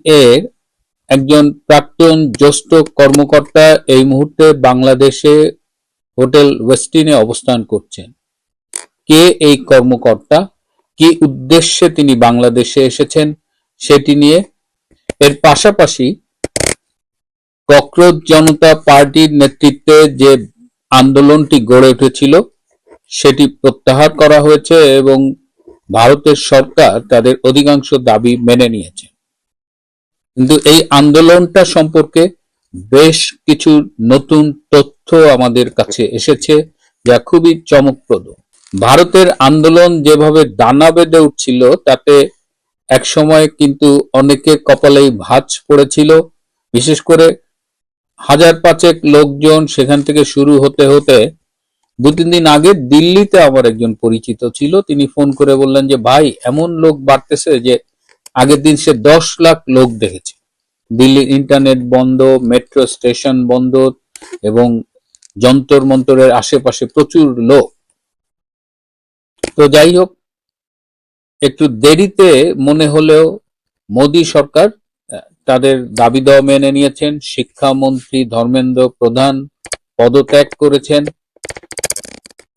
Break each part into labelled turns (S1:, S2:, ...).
S1: এর একজন প্রাক্তন জ্যেষ্ঠ কর্মকর্তা এই মুহূর্তে বাংলাদেশে হোটেল ওয়েস্টিনে অবস্থান করছেন। কে এই কর্মকর্তা, কি উদ্দেশ্যে তিনি বাংলাদেশে এসেছেন সেটি নিয়ে, এর পাশাপাশি ককরোচ জনতা পার্টির নেতৃত্বে যে আন্দোলনটি গড়ে উঠেছিল সেটি প্রত্যাহার করা হয়েছে এবং ভারতের সরকার তাদের অধিকাংশ দাবি মেনে নিয়েছে। কিন্তু এই আন্দোলনটা সম্পর্কে বেশ কিছু নতুন তথ্য আমাদের কাছে এসেছে যা খুবই চমকপ্রদ। ভারতের আন্দোলন যেভাবে দানা বেঁধে উঠছিল তাতে একসময় কিন্তু অনেকের কপালেই ভাঁজ পড়েছিল। বিশেষ করে ১,৫০০ লোকজন সেখান থেকে শুরু হতে হতে ২-৩ দিন আগে দিল্লিতে আমার একজন পরিচিত ছিল, তিনি ফোন করে বললেন যে ভাই এমন লোক বাড়তেছে যে আগের দিন সে ১০ লাখ লোক দেখেছে। দিল্লির ইন্টারনেট বন্ধ, মেট্রো স্টেশন বন্ধ এবং যন্তর মন্তরের আশেপাশে প্রচুর লোক। তো যাই হোক, একটু দেরিতে মনে হলেও মোদী সরকার তাদের দাবি দেওয়া মেনে নিয়েছেন। শিক্ষামন্ত্রী ধর্মেন্দ্র প্রধান পদত্যাগ করেছেন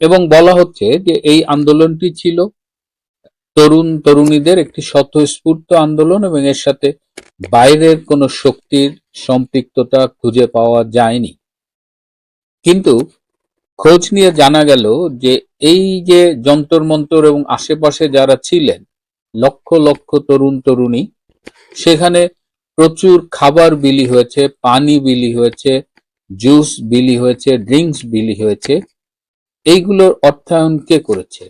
S1: এবং বলা হচ্ছে যে এই আন্দোলনটি ছিল তরুণ তরুণীদের একটি স্বতঃস্ফূর্ত আন্দোলন এবং এর সাথে বাইরের কোনো শক্তির সম্পৃক্ততা খুঁজে পাওয়া যায়নি। কিন্তু খোঁজ নিয়ে জানা গেল যে এই যে যন্তর মন্তর এবং আশেপাশে যারা ছিলেন লক্ষ লক্ষ তরুণ তরুণী, সেখানে প্রচুর খাবার বিলি হয়েছে, পানি বিলি হয়েছে, জুস বিলি হয়েছে, ড্রিঙ্কস বিলি হয়েছে। এইগুলোর অর্থায়ন কে করেছে?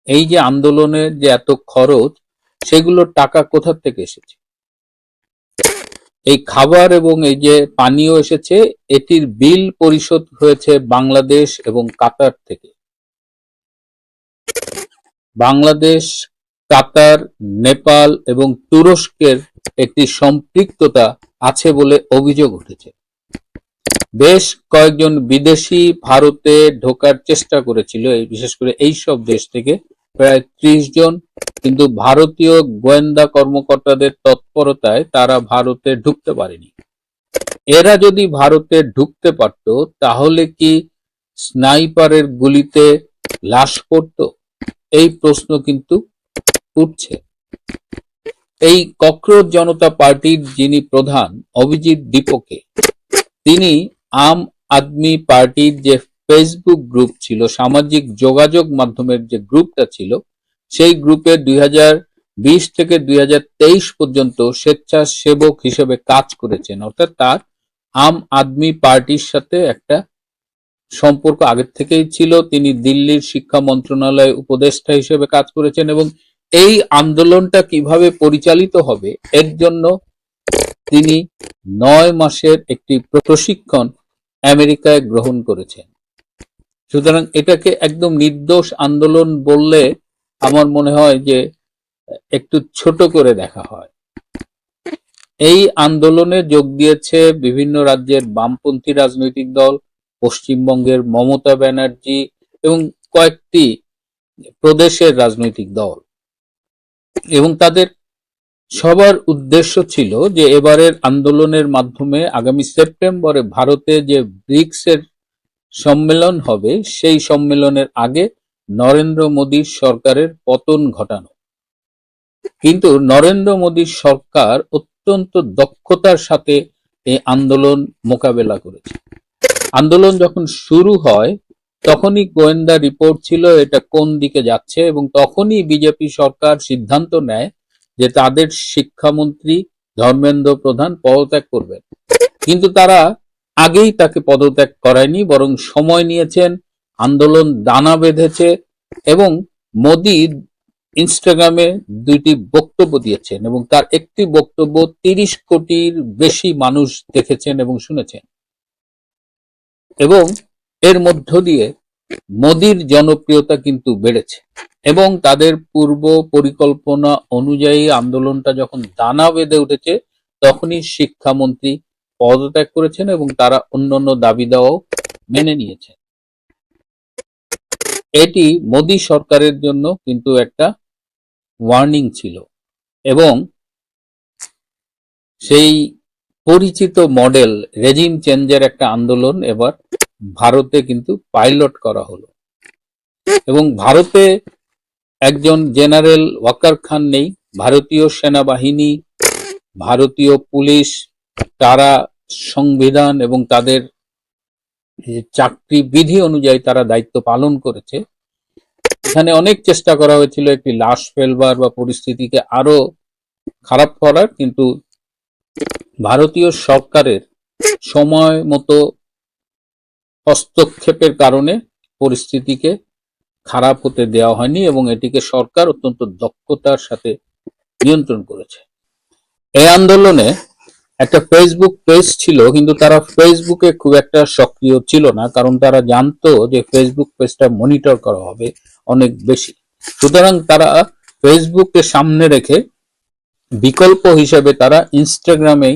S1: এই যে আন্দোলনের যে এত খরচ, সেগুলোর টাকা কোথা থেকে এসেছে? এই খাবার এবং এই যে পানীয় এসেছে, এটির বিল পরিশোধ হয়েছে বাংলাদেশ এবং কাতার থেকে। বাংলাদেশ, কাতার, নেপাল এবং তুরস্কের একটি সম্পৃক্ততা আছে বলে অভিযোগ উঠেছে। বেশ কয়েকজন বিদেশি ভারতে ঢোকার চেষ্টা করেছিল, বিশেষ করে এইসব দেশ থেকে প্রায় ৩০ জন, কিন্তু ভারতীয় গোয়েন্দা কর্মকর্তাদের তৎপরতায় তারা ভারতে ঢুকতে পারেনি। এরা যদি ভারতে ঢুকতে পারত তাহলে কি স্নাইপারের গুলিতে লাশ পড়তো? এই প্রশ্ন কিন্তু উঠছে। এই ককরোচ জনতা পার্টির যিনি প্রধান অভিজিৎ দীপকে, তিনি আম আদমি পার্টির যে ফেসবুক গ্রুপ ছিল, সামাজিক যোগাযোগ মাধ্যমের যে গ্রুপটা ছিল, সেই গ্রুপে ২০২০ থেকে ২০২৩ পর্যন্ত স্বেচ্ছাসেবক হিসেবে কাজ করেছেন। অর্থাৎ তার আম আদমি পার্টির সাথে একটা সম্পর্ক আগের থেকেই ছিল। তিনি দিল্লির শিক্ষা মন্ত্রণালয়ে উপদেষ্টা হিসেবে কাজ করেছেন এবং এই আন্দোলনটা কিভাবে পরিচালিত হবে এর জন্য তিনি ৯ মাসের একটি প্রশিক্ষণ আমেরিকায় গ্রহণ করেছেন। সুতরাং এটাকে একদম নির্দোষ আন্দোলন বললে আমার মনে হয় যে একটু ছোট করে দেখা হয়। এই আন্দোলনে যোগ দিয়েছে বিভিন্ন রাজ্যের বামপন্থী রাজনৈতিক দল, পশ্চিমবঙ্গের মমতা ব্যানার্জি এবং কয়েকটি প্রদেশের রাজনৈতিক দল, এবং তাদের সবার উদ্দেশ্য ছিল যে এবারের আন্দোলনের মাধ্যমে আগামী সেপ্টেম্বরে ভারতে যে ব্রিক্সের সম্মেলন হবে সেই সম্মেলনের আগে নরেন্দ্র মোদীর সরকারের পতন ঘটানো। কিন্তু নরেন্দ্র মোদীর সরকার অত্যন্ত দক্ষতার সাথে এই আন্দোলন মোকাবেলা করেছে। আন্দোলন যখন শুরু হয় তখনই গোয়েন্দা রিপোর্ট ছিল এটা কোন দিকে যাচ্ছে এবং তখনই বিজেপি সরকার সিদ্ধান্ত নেয় যে তাদের শিক্ষামন্ত্রী ধর্মেন্দ্র প্রধান পদত্যাগ করবেন। কিন্তু তারা আগেই তাকে পদত্যাগ করায়নি, বরং সময় নিয়েছেন। আন্দোলন দানা বেঁধেছে এবং মোদী ইনস্টাগ্রামে ২টি বক্তব্য দিয়েছেন এবং তার একটি বক্তব্য ৩০ কোটির বেশি মানুষ দেখেছেন এবং শুনেছেন, এবং এর মধ্য দিয়ে মোদীর জনপ্রিয়তা কিন্তু বেড়েছে। এবং তাদের পূর্ব পরিকল্পনা অনুযায়ী আন্দোলনটা যখন দানা বেঁধে উঠেছে তখনই শিক্ষামন্ত্রী পদত্যাগ করেছেন এবং তারা অন্যান্য দাবি দাওয়াও মেনে নিয়েছেন। এটি মোদী সরকারের জন্য কিন্তু একটা ওয়ার্নিং ছিল এবং সেই পরিচিত মডেল রেজিম চেঞ্জের একটা আন্দোলন এবার ভারতে কিন্তু পাইলট করা হলো, এবং ভারতে একজন জেনারেল ওয়াকার খান নেই। ভারতীয় সেনাবাহিনী, ভারতীয় পুলিশ, তারা সংবিধান এবং তাদের চাকরি বিধি অনুযায়ী তারা দায়িত্ব পালন করেছে। এখানে অনেক চেষ্টা করা হয়েছিল একটি লাশ ফেলবার বা পরিস্থিতিকে আরো খারাপ করার, কিন্তু ভারতীয় সরকারের সময় মতো হস্তক্ষেপের কারণে পরিস্থিতিকে খারাপ হতে দেওয়া হয়নি এবং এটিকে সরকার অত্যন্ত দক্ষতার সাথে নিয়ন্ত্রণ করেছে। এই আন্দোলনে একটা ফেসবুক পেজ ছিল, কিন্তু তারা ফেসবুকে খুব একটা সক্রিয় ছিল না, কারণ তারা জানতো যে ফেসবুক পেজটা মনিটর করা হবে অনেক বেশি। সুতরাং তারা ফেসবুককে সামনে রেখে বিকল্প হিসেবে তারা ইনস্টাগ্রামে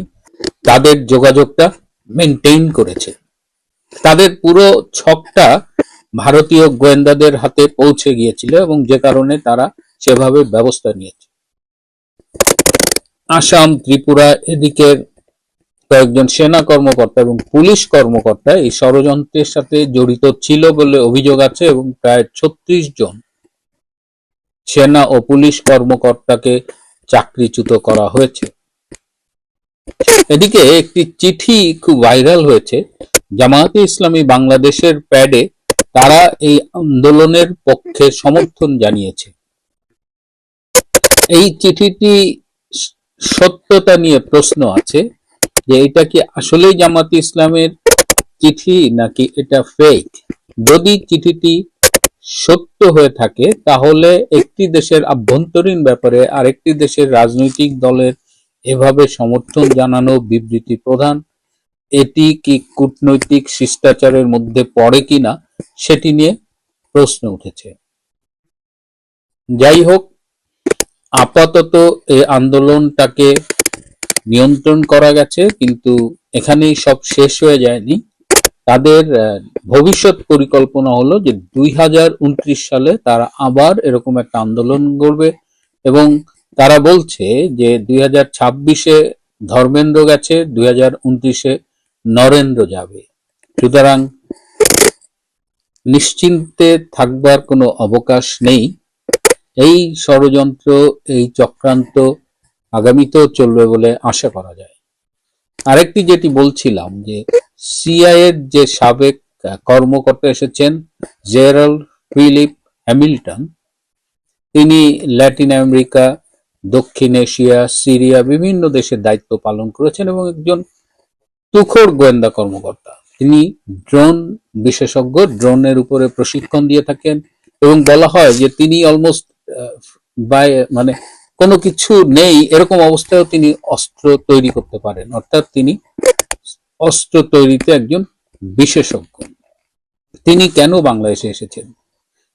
S1: তাদের যোগাযোগটা মেনটেইন করেছে। তাদের পুরো ছকটা ভারতীয় গোয়েন্দাদের হাতে পৌঁছে গিয়েছিল এবং যে কারণে তারা সেভাবে ব্যবস্থা নিয়েছে। আসাম, ত্রিপুরা, এদিকের কয়েকজন সেনা কর্মকর্তা এবং পুলিশ কর্মকর্তা এই ষড়যন্ত্রের সাথে জড়িত ছিল বলে অভিযোগ আছে এবং প্রায় 36 জন সেনা ও পুলিশ কর্মকর্তাকে চাকরিচ্যুত করা হয়েছে। এদিকে একটি চিঠি খুব ভাইরাল হয়েছে জামায়াতে ইসলামী বাংলাদেশের প্যাডে, তারা এই আন্দোলনের পক্ষে সমর্থন জানিয়েছে। এই চিঠিটি সত্যতা নিয়ে প্রশ্ন আছে যে এটা কি আসলেই জামায়াতে ইসলামের চিঠি নাকি এটা ফেক। যদি চিঠিটি সত্য হয়ে থাকে তাহলে একটি দেশের আভ্যন্তরীণ ব্যাপারে আরেকটি দেশের রাজনৈতিক দলের এভাবে সমর্থন জানানো বিবৃতি প্রদান, এটি কি কূটনৈতিক শিষ্টাচারের মধ্যে পড়ে কিনা সেটি নিয়ে প্রশ্ন উঠেছে। যাই হোক, আপাতত এই আন্দোলনটাকে নিয়ন্ত্রণ করা গেছে, কিন্তু এখানেই সব শেষ হয়ে যায়নি। তাদের ভবিষ্যৎ পরিকল্পনা হলো যে 2029 সালে তারা আবার এরকম একটা আন্দোলন করবে এবং তারা বলছে যে 2026-এ ধর্মেন্দ্র গেছে, 2029-এ নরেন্দ্র যাবে। সুতরাং নিশ্চিন্তে থাকবার কোনো অবকাশ নেই। এই ষড়যন্ত্র, এই চক্রান্ত আগামীতেও চলবে বলে আশা করা যায়। আরেকটি যেটি বলছিলাম যে সিআইএর যে সাবেক কর্মকর্তা এসেছেন জেরাল্ড ফিলিপ হ্যামিল্টন, তিনি ল্যাটিন আমেরিকা, দক্ষিণ এশিয়া, সিরিয়া বিভিন্ন দেশের দায়িত্ব পালন করেছেন এবং একজন তুখোড় গোয়েন্দা কর্মকর্তা। তিনি ড্রোন বিশেষজ্ঞ, ড্রোনের উপরে প্রশিক্ষণ দিয়ে থাকেন এবং বলা হয় যে তিনি অলমোস্ট মানে কোনো কিছু নেই এরকম অবস্থায়ও তিনি অস্ত্র তৈরি করতে পারেন, অর্থাৎ তিনি অস্ত্র তৈরিতে একজন বিশেষজ্ঞ। তিনি কেন বাংলাদেশে এসেছেন?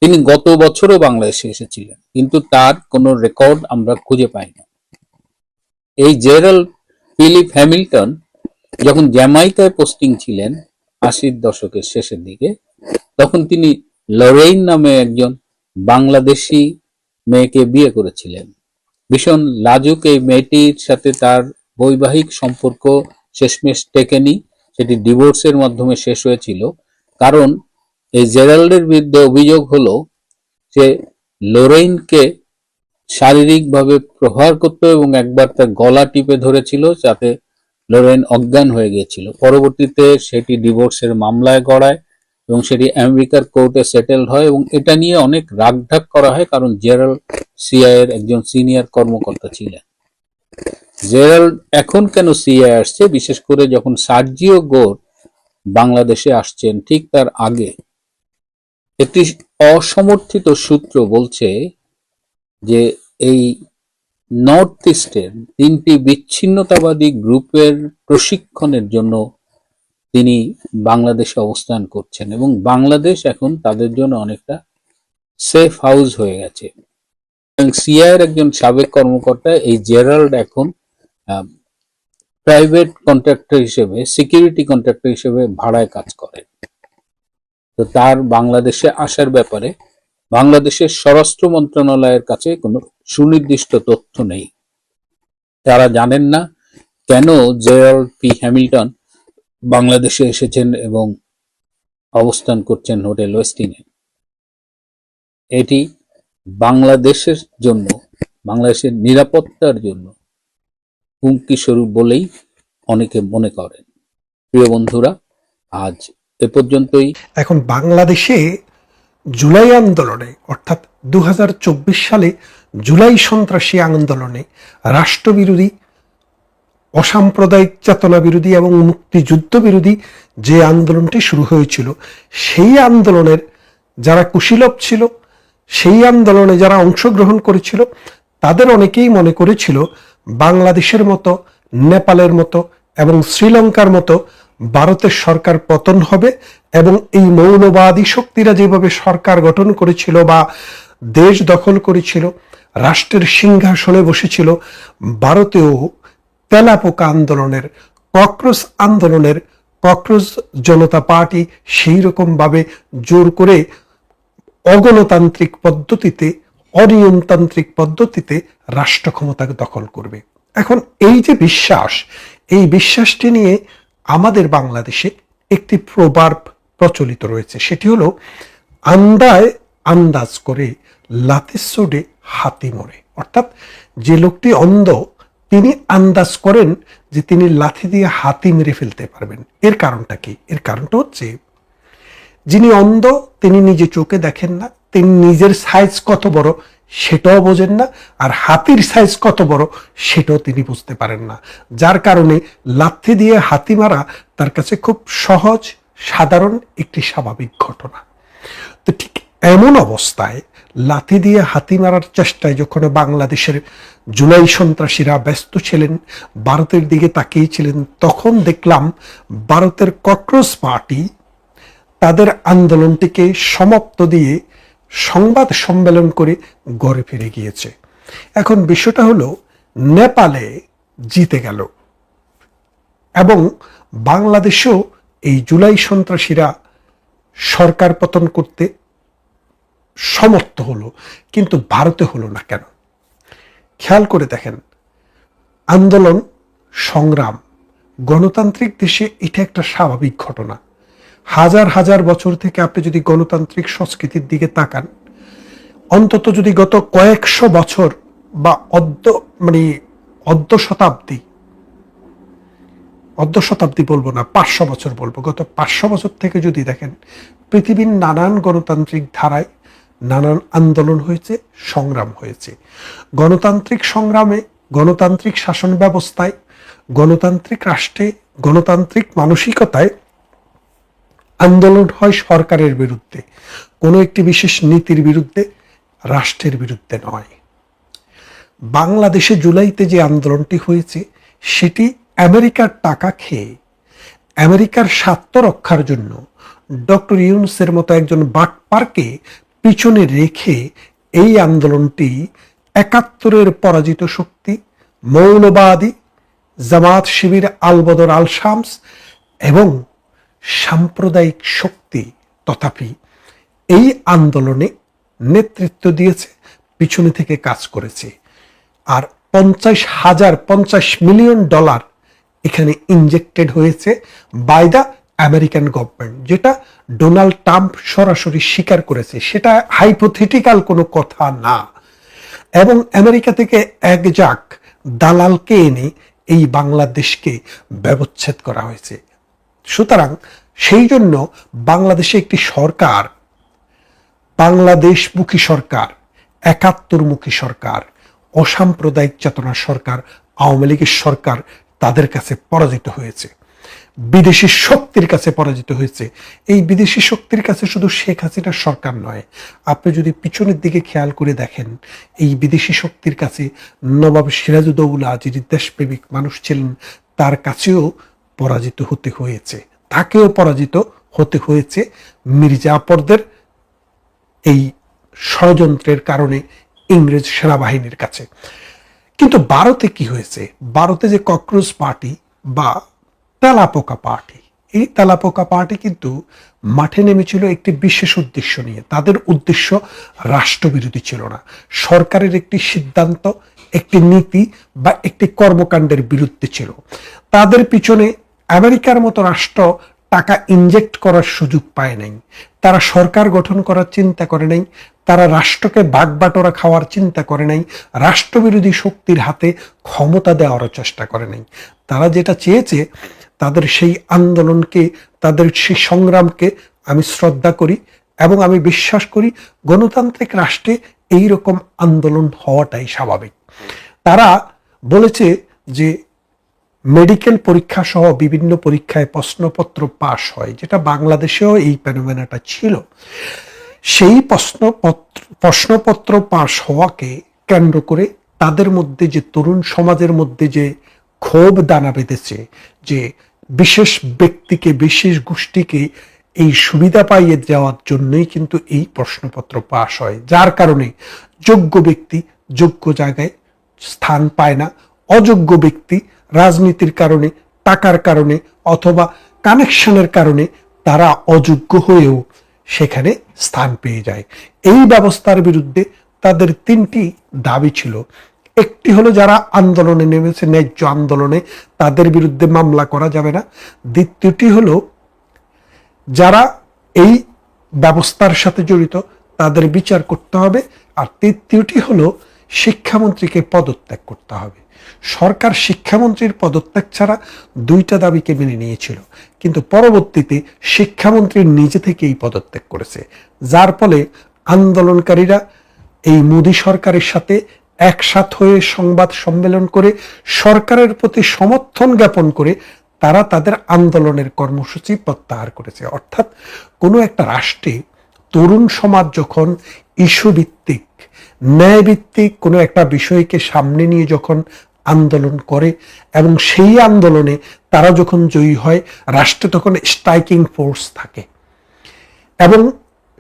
S1: তিনি গত বছরও বাংলাদেশে এসেছিলেন, কিন্তু তার কোনো রেকর্ড আমরা খুঁজে পাই না। এই জেরাল্ড ফিলিপ হ্যামিল্টন যখন জ্যামাইকায় পোস্টিং ছিলেন 80-র দশকের শেষের দিকে, তখন তিনি লরেইন নামে একজন বাংলাদেশি মেয়েকে বিয়ে করেছিলেন। ভীষণ লাজুক এই মেয়েটির সাথে তার বৈবাহিক সম্পর্ক শেষমেশ টেকেনি, সেটি ডিভোর্সের মাধ্যমে শেষ হয়েছিল। কারণ এই জেরাল্ডের বিরুদ্ধে অভিযোগ হলো যে লরেইনকে শারীরিকভাবে প্রহার করত এবং একবার তার গলা টিপে ধরেছিল, যাতে লরেইন অজ্ঞান হয়ে গিয়েছিল। পরবর্তীতে সেটি ডিভোর্সের মামলায় গড়ায় এবং সেটি আমেরিকার কোর্টে সেটেলড হয় এবং এটা নিয়ে অনেক রাগঢাক করা হয়, কারণ জেরাল্ড সিআইএর একজন সিনিয়র কর্মকর্তা ছিলেন। জেরাল্ড এখন কেন সিআইএ আসছে, বিশেষ করে যখন সার্জিও গোর বাংলাদেশে আসছেন ঠিক তার আগে একটি অসমর্থিত সূত্র বলছে যে এই নর্থ ইস্টের 3টি বিচ্ছিন্নতাবাদী গ্রুপের প্রশিক্ষণের জন্য তিনি বাংলাদেশে অবস্থান করছেন এবং বাংলাদেশ এখন তাদের জন্য অনেকটা সেফ হাউস হয়ে গেছে। সিআইএর একজন সাবেক কর্মকর্তা এই জেরাল্ড এখন প্রাইভেট কন্ট্রাক্টর হিসেবে, সিকিউরিটি কন্ট্রাক্টর হিসেবে ভাড়ায় কাজ করেন। তো তার বাংলাদেশে আসার ব্যাপারে বাংলাদেশের স্বরাষ্ট্র মন্ত্রণালয়ের কাছে কোনো সুনির্দিষ্ট তথ্য নেই। তারা জানেন না কেন জেরাল্ড পি হ্যামিল্টন বাংলাদেশে এসেছেন এবং অবস্থান করছেন হোটেল ওয়েস্টিনে। এটি বাংলাদেশের জন্য, বাংলাদেশের নিরাপত্তার জন্য হুমকি স্বরূপ বলেই অনেকে মনে করেন। প্রিয় বন্ধুরা, আজ এ পর্যন্তই।
S2: এখন বাংলাদেশে জুলাই আন্দোলনে অর্থাৎ 2024 সালে জুলাই সন্ত্রাসী আন্দোলনে রাষ্ট্রবিরোধী, অসাম্প্রদায়িক চেতনা বিরোধী এবং মুক্তিযুদ্ধ বিরোধী যে আন্দোলনটি শুরু হয়েছিল, সেই আন্দোলনের যারা কুশীলব ছিল, সেই আন্দোলনে যারা অংশগ্রহণ করেছিল, তাদের অনেকেই মনে করেছিল বাংলাদেশের মতো, নেপালের মতো এবং শ্রীলঙ্কার মতো ভারতের সরকার পতন হবে এবং এই মৌলবাদী শক্তিরা যেভাবে সরকার গঠন করেছিল বা দেশ দখল করেছিল, রাষ্ট্রের সিংহাসনে বসেছিল, ভারতেও তেলাপোকা আন্দোলনের, ককরোচ আন্দোলনের, ককরোচ জনতা পার্টি সেই রকম ভাবে জোর করে অগণতান্ত্রিক পদ্ধতিতে, অনিয়মতান্ত্রিক পদ্ধতিতে রাষ্ট্র ক্ষমতা দখল করবে। এখন এই যে বিশ্বাস, এই বিশ্বাসটি নিয়ে আমাদের বাংলাদেশে একটি প্রবাদ প্রচলিত রয়েছে, সেটি হলো আন্দায় আন্দাজ করে লাথি সোডে হাতি মরে। অর্থাৎ যে লোকটি অন্ধ, তিনি আন্দাজ করেন যে তিনি লাথি দিয়ে হাতি মেরে ফেলতে পারবেন। এর কারণটা কি? এর কারণটা হচ্ছে, যিনি অন্ধ তিনি নিজে চোখে দেখেন না, তিনি নিজের সাইজ কত বড় সেটাও বোঝেন না, আর হাতির সাইজ কত বড় সেটাও তিনি বুঝতে পারেন না, যার কারণে লাথি দিয়ে হাতি মারা তার কাছে খুব সহজ, সাধারণ একটি স্বাভাবিক ঘটনা। তো ঠিক এমন অবস্থায় লাথি দিয়ে হাতি মারার চেষ্টায় যখন বাংলাদেশের জুলাই সন্ত্রাসীরা ব্যস্ত ছিলেন, ভারতের দিকে তাকিয়েছিলেন, তখন দেখলাম ভারতের ককরোচ পার্টি তাদের আন্দোলনটিকে সমাপ্ত দিয়ে সংবাদ সম্মেলন করে ঘরে ফিরে গিয়েছে। এখন বিষয়টা হলো, নেপালে জিতে গেল এবং বাংলাদেশেও এই জুলাই সন্ত্রাসীরা সরকার পতন করতে সমর্থ হলো, কিন্তু ভারতে হলো না কেন? খেয়াল করে দেখেন, আন্দোলন, সংগ্রাম, গণতান্ত্রিক দেশে এটা একটা স্বাভাবিক ঘটনা। হাজার হাজার বছর থেকে আপনি যদি গণতান্ত্রিক সংস্কৃতির দিকে তাকান, অন্তত যদি গত কয়েকশো বছর বা অর্ধ শতাব্দী বলবো না, 500 বছর বলবো, গত 500 বছর থেকে যদি দেখেন, পৃথিবীর নানান গণতান্ত্রিক ধারায় নানান আন্দোলন হয়েছে, সংগ্রাম হয়েছে। গণতান্ত্রিক সংগ্রামে, গণতান্ত্রিক শাসন ব্যবস্থায়, গণতান্ত্রিক রাষ্ট্রে, গণতান্ত্রিক মানসিকতায় আন্দোলন হয় সরকারের বিরুদ্ধে, কোনো একটি বিশেষ নীতির বিরুদ্ধে, রাষ্ট্রের বিরুদ্ধে নয়। বাংলাদেশে জুলাইতে যে আন্দোলনটি হয়েছে, সেটি আমেরিকার টাকা খেয়ে, আমেরিকার স্বার্থ রক্ষার জন্য ডক্টর ইউনূসের মতো একজন বাটপারকে পিছনে রেখে এই আন্দোলনটি 71-এর পরাজিত শক্তি, মৌলবাদী জামাত শিবির, আল বদর, আল শামস এবং সাম্প্রদায়িক শক্তি তথাপি এই আন্দোলনে নেতৃত্ব দিয়েছে, পিছনে থেকে কাজ করেছে। আর 50 মিলিয়ন ডলার এখানে ইনজেক্টেড হয়েছে বাই দ্য আমেরিকান গভর্নমেন্ট, যেটা ডোনাল্ড ট্রাম্প সরাসরি স্বীকার করেছে, সেটা হাইপোথেটিক্যাল কোনো কথা না। এবং আমেরিকা থেকে একজাক দালালকে এনে এই বাংলাদেশকে ব্যবচ্ছেদ করা হয়েছে। সুতরাং সেই জন্য বাংলাদেশে একটি সরকার, বাংলাদেশমুখী সরকার, 71মুখী সরকার, অসাম্প্রদায়িক চেতনার সরকার, আওয়ামী লীগের সরকার তাদের কাছে পরাজিত হয়েছে, বিদেশি শক্তির কাছে পরাজিত হয়েছে। এই বিদেশি শক্তির কাছে শুধু শেখ হাসিনার সরকার নয়, আপনি যদি পিছনের দিকে খেয়াল করে দেখেন, এই বিদেশি শক্তির কাছে নবাব সিরাজউদ্দৌলা, যিনি দেশপ্রেমিক মানুষ ছিলেন, তার কাছেও পরাজিত হতে হয়েছে, তাকেও পরাজিত হতে হয়েছে মির্জাফরদের এই ষড়যন্ত্রের কারণে ইংরেজ সেনাবাহিনীর কাছে। কিন্তু ভারতে কি হয়েছে? ভারতে যে ককরোচ পার্টি বা তেলাপোকা পার্টি, এই তেলাপোকা পার্টি কিন্তু মাঠে নেমেছিল একটি বিশেষ উদ্দেশ্য নিয়ে। তাদের উদ্দেশ্য রাষ্ট্রবিরোধী ছিল না, সরকারের একটি সিদ্ধান্ত, একটি নীতি বা একটি কর্মকাণ্ডের বিরুদ্ধে ছিল। তাদের পিছনে আমেরিকার মতো রাষ্ট্র টাকা ইনজেক্ট করার সুযোগ পায় নাই, তারা সরকার গঠন করার চিন্তা করে নাই, তারা রাষ্ট্রকে বাগবাটোয়ারা খাওয়ার চিন্তা করে নাই, রাষ্ট্রবিরোধী শক্তির হাতে ক্ষমতা দেওয়ার চেষ্টা করে নাই। তারা যেটা চেয়েছে, তাদের সেই আন্দোলনকে, তাদের সেই সংগ্রামকে আমি শ্রদ্ধা করি এবং আমি বিশ্বাস করি গণতান্ত্রিক রাষ্ট্রে এই রকম আন্দোলন হওয়াটাই স্বাভাবিক। তারা বলেছে যে মেডিকেল পরীক্ষা সহ বিভিন্ন পরীক্ষায় প্রশ্নপত্র পাশ হয়, যেটা বাংলাদেশেও এই ফেনোমেনাটা ছিল। সেই প্রশ্নপত্র পাশ হওয়াকে কেন্দ্র করে তাদের মধ্যে যে তরুণ সমাজের মধ্যে যে ক্ষোভ দানা বেঁধেছে, যে বিশেষ ব্যক্তিকে, বিশেষ গোষ্ঠীকে এই সুবিধা পাইয়ে দেওয়ার জন্যই কিন্তু এই প্রশ্নপত্র পাশ হয়, যার কারণে যোগ্য ব্যক্তি যোগ্য জায়গায় স্থান পায় না, অযোগ্য ব্যক্তি রাজনীতির কারণে, টাকার কারণে অথবা কানেকশনের কারণে তারা অযোগ্য হয়েও সেখানে স্থান পেয়ে যায়। এই ব্যবস্থার বিরুদ্ধে তাদের তিনটি দাবি ছিল। একটি হলো যারা আন্দোলনে নেমেছে, ন্যায্য আন্দোলনে, তাদের বিরুদ্ধে মামলা করা যাবে না। দ্বিতীয়টি হলো যারা এই ব্যবস্থার সাথে জড়িত তাদের বিচার করতে হবে। আর তৃতীয়টি হলো শিক্ষামন্ত্রীকে পদত্যাগ করতে হবে। সরকার শিক্ষামন্ত্রীর পদত্যাগ ছাড়া দুইটা দাবিকে মেনে নিয়েছিল, কিন্তু পরবর্তীতে শিক্ষামন্ত্রী নিজে থেকেই পদত্যাগ করেছে, যার ফলে আন্দোলনকারীরা এই মোদী সরকারের সাথে একসাথ হয়ে সংবাদ সম্মেলন করে সরকারের প্রতি সমর্থন জ্ঞাপন করে তারা তাদের আন্দোলনের কর্মসূচি প্রত্যাহার করেছে। অর্থাৎ কোনো একটা রাষ্ট্রে তরুণ সমাজ যখন ইস্যু ভিত্তিক, ন্যায় ভিত্তিক কোনো একটা বিষয়কে সামনে নিয়ে যখন আন্দোলন করে এবং সেই আন্দোলনে তারা যখন জয়ী হয়, রাষ্ট্রে তখন স্ট্রাইকিং ফোর্স থাকে এবং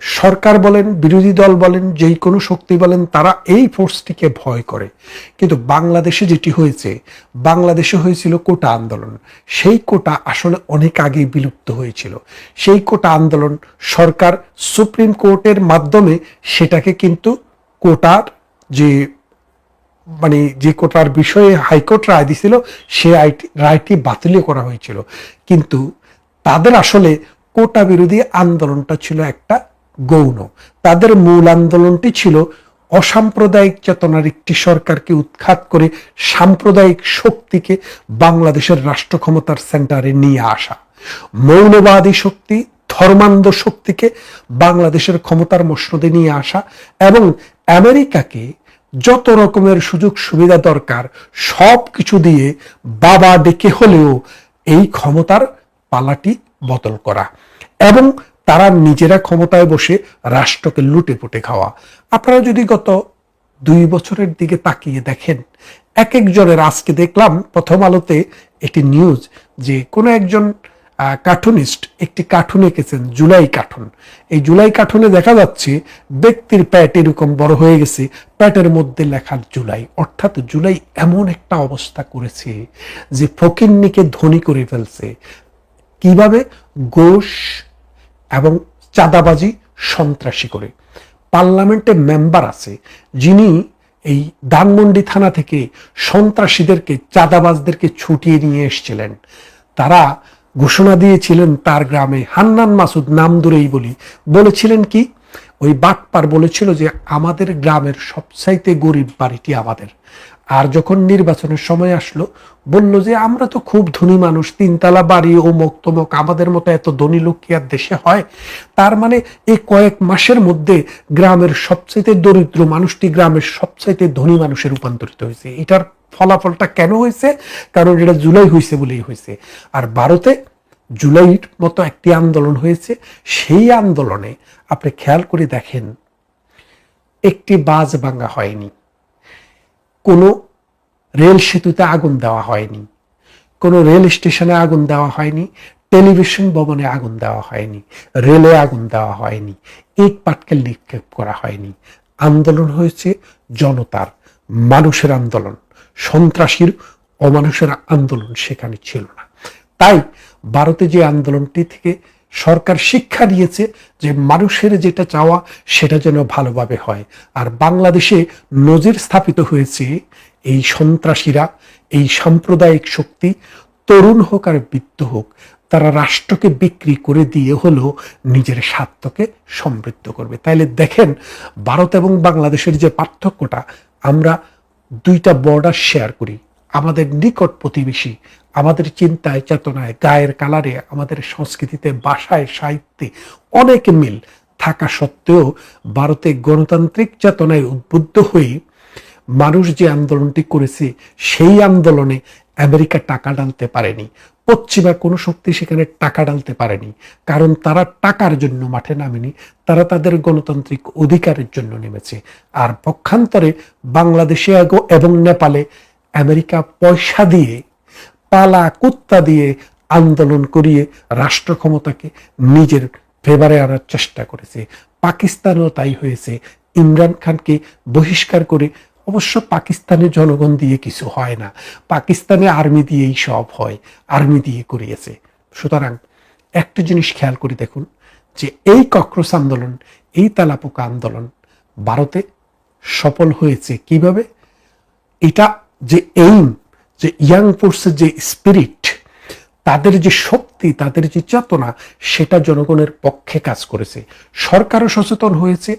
S2: সরকার বলেন, বিরোধী দল বলেন, যেই কোনো শক্তি বলেন, তারা এই ফোর্সটিকে ভয় করে। কিন্তু বাংলাদেশে যেটি হয়েছে, বাংলাদেশে হয়েছিল কোটা আন্দোলন। সেই কোটা আসলে অনেক আগেই বিলুপ্ত হয়েছিল। সেই কোটা আন্দোলন সরকার সুপ্রিম কোর্টের মাধ্যমে সেটাকে কিন্তু কোটার যে কোটার বিষয়ে হাইকোর্ট রায় দিছিল, সে রায়টি বাতিল করা হয়েছিল। কিন্তু তাদের আসলে কোটা বিরোধী আন্দোলনটা ছিল একটা গৌণ। তাদের মূল আন্দোলনটি ছিল অসাম্প্রদায়িক চেতনার একটি সরকারকে উৎখাত করে সাম্প্রদায়িক শক্তিকে বাংলাদেশের রাষ্ট্র ক্ষমতার সেন্টারে নিয়ে আসা, মৌলবাদী শক্তি, ধর্মান্ধ শক্তিকে বাংলাদেশের ক্ষমতার মসনদে নিয়ে আসা এবং আমেরিকাকে যত রকমের সুযোগ সুবিধা দরকার সব কিছু দিয়ে বাবা ডেকে হলেও এই ক্ষমতার পালাটি বদল করা এবং তারা নিজেরা ক্ষমতায় বসে রাষ্ট্রকে লুটে পুটে খাওয়া। আপনারা যদি গত 2 বছরের দিকে তাকিয়ে দেখেন, এক একজনের, আজকে দেখলাম প্রথম আলোতে একটি নিউজ যে কোনো একজন কার্টুনিস্ট একটি কার্টুন এঁকেছেন, জুলাই কার্টুন। এই জুলাই কার্টুনে দেখা যাচ্ছে ব্যক্তির প্যাট এরকম বড় হয়ে গেছে, প্যাটের মধ্যে লেখা জুলাই। অর্থাৎ জুলাই এমন একটা অবস্থা করেছে যে ফকিন্নিকে ধনী করে ফেলছে। কিভাবে? ঘুষ এবং চাঁদাবাজি, সন্ত্রাসী করে। পার্লামেন্টে মেম্বার আছে যিনি এই ধানমন্ডি থানা থেকে সন্ত্রাসীদেরকে, চাঁদাবাজদেরকে ছুটিয়ে নিয়ে এসেছিলেন। তারা ঘোষণা দিয়েছিলেন তার গ্রামে, হান্নান মাসুদ নাম ধরেই বলেছিলেন কি, ওই বাটপার বলেছিল যে আমাদের গ্রামের সবচাইতে গরিব বাড়িটি আমাদের। আর যখন নির্বাচনের সময় আসলো, বলল যে আমরা তো খুব ধনী মানুষ, 3 তলা বাড়ি, অমুক তমুক, আমাদের মতো এত ধনী লোক কি আর দেশে হয়? তার মানে এই কয়েক মাসের মধ্যে গ্রামের সবচাইতে দরিদ্র মানুষটি গ্রামের সবচাইতে ধনী মানুষে রূপান্তরিত হয়েছে। এটার ফলাফলটা কেন হয়েছে? কারণ এটা জুলাই হয়েছে বলেই হয়েছে। আর ভারতে জুলাইয়ের মতো একটি আন্দোলন হয়েছে, সেই আন্দোলনে আপনি খেয়াল করে দেখেন একটি বাস ভাঙা হয়নি, কোনো রেল সেতুতে আগুন দেওয়া হয়নি, কোনো রেল স্টেশনে আগুন দেওয়া হয়নি, টেলিভিশন ভবনে আগুন দেওয়া হয়নি, রেলে আগুন দেওয়া হয়নি, ইট পাটকেল নিক্ষেপ করা হয়নি। আন্দোলন হয়েছে জনতার, মানুষের আন্দোলন। সন্ত্রাসীর, অমানুষের আন্দোলন সেখানে ছিল না। তাই ভারতে যে আন্দোলনটি থেকে সরকার শিক্ষা দিয়েছে যে মানুষের যেটা চাওয়া সেটা যেন ভালোভাবে হয়। আর বাংলাদেশে নজির স্থাপিত হয়েছে এই সন্ত্রাসীরা, এই সাম্প্রদায়িক শক্তি, তরুণ হোক আর বৃদ্ধ হোক, তারা রাষ্ট্রকে বিক্রি করে দিয়ে হলেও নিজের স্বার্থকে সমৃদ্ধ করবে। তাইলে দেখেন ভারত এবং বাংলাদেশের যে পার্থক্যটা, আমরা দুইটা বর্ডার শেয়ার করি, আমাদের নিকট প্রতিবেশী, আমাদের চিন্তায় চেতনায়, গায়ের কালারে, আমাদের সংস্কৃতিতে, ভাষায়, সাহিত্যে অনেক মিল থাকা সত্ত্বেও ভারতে গণতান্ত্রিক চেতনায় উদ্বুদ্ধ হয়ে মানুষ যে আন্দোলনটি করেছে, সেই আন্দোলনে আমেরিকা টাকা ডালতে পারেনি, পশ্চিমা কোনো শক্তি সেখানে টাকা ডালতে পারেনি, কারণ তারা টাকার জন্য মাঠে নামেনি, তারা তাদের গণতান্ত্রিক অধিকারের জন্য নেমেছে। আর পক্ষান্তরে বাংলাদেশে এবং নেপালে আমেরিকা পয়সা দিয়ে, পালা কুত্তা দিয়ে আন্দোলন করিয়ে রাষ্ট্র ক্ষমতাকে নিজের ফেভারে আনার চেষ্টা করেছে। পাকিস্তানও তাই হয়েছে, ইমরান খানকে বহিষ্কার করে। অবশ্য পাকিস্তানের জনগণ দিয়ে কিছু হয় না, পাকিস্তানে আর্মি দিয়েই সব হয়, আর্মি দিয়ে করিয়েছে। সুতরাং একটা জিনিস খেয়াল করে দেখুন যে এই কক্রোচ আন্দোলন, এই তেলাপোকা আন্দোলন ভারতে সফল হয়েছে কিভাবে। এটা যে এইম, যে ইয়াং ফোর্সের যে স্পিরিট, তাদের যে শক্তি, তাদের যে চেতনা, সেটা জনগণের পক্ষে কাজ করেছে। সরকারও সচেতন হয়েছে,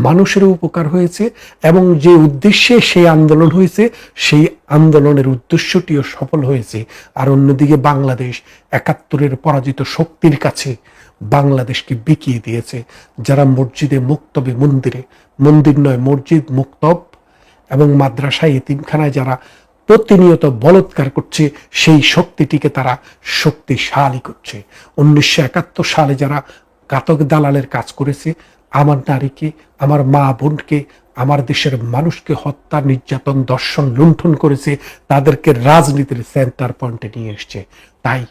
S2: মানুষেরও উপকার হয়েছে, এবং যে উদ্দেশ্যে সেই আন্দোলন হয়েছে, সেই আন্দোলনের উদ্দেশ্যটিও সফল হয়েছে। আর অন্যদিকে বাংলাদেশ ৭১-এর পরাজিত শক্তির কাছে বাংলাদেশকে বিকিয়ে দিয়েছে। যারা মসজিদে, মুক্তবে, মন্দির নয় মসজিদ, মুক্তব এবং মাদ্রাসায়, এতিমখানায় যারা প্রতিনিয়ত বলৎকার করছে, সেই শক্তিটিকে তারা শক্তিশালী করছে। ১৯৭১ সালে যারা ঘাতক দালালের কাজ করেছে, আমার নারীকে, আমার মা বোনকে, আমার দেশের মানুষকে হত্যা, নির্যাতন, দর্শন, লুণ্ঠন করেছে, তাদেরকে রাজনীতির সেন্টার পয়েন্টে নিয়ে এসছে। তাই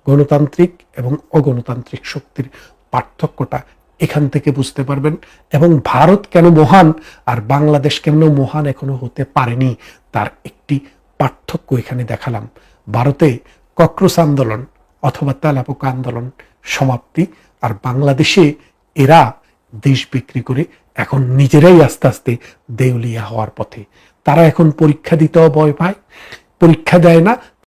S2: গণতান্ত্রিক এবং অগণতান্ত্রিক শক্তির পার্থক্যটা এখান থেকে বুঝতে পারবেন। এবং ভারত কেন মহান আর বাংলাদেশ কেন মহান এখনো হতে পারেনি, তার একটি পার্থক্য এখানে দেখালাম। ভারতে কক্রোচ আন্দোলন অথবা তেলাপোকা আন্দোলন সমাপ্তি, আর বাংলাদেশে এরা দেশ বিক্রি করে এখন নিজেরাই আস্তে আস্তে দেউলিয়া হওয়ার পথে। তারা এখন পরীক্ষা দিতেও ভয় পায়, পরীক্ষা দেয় না,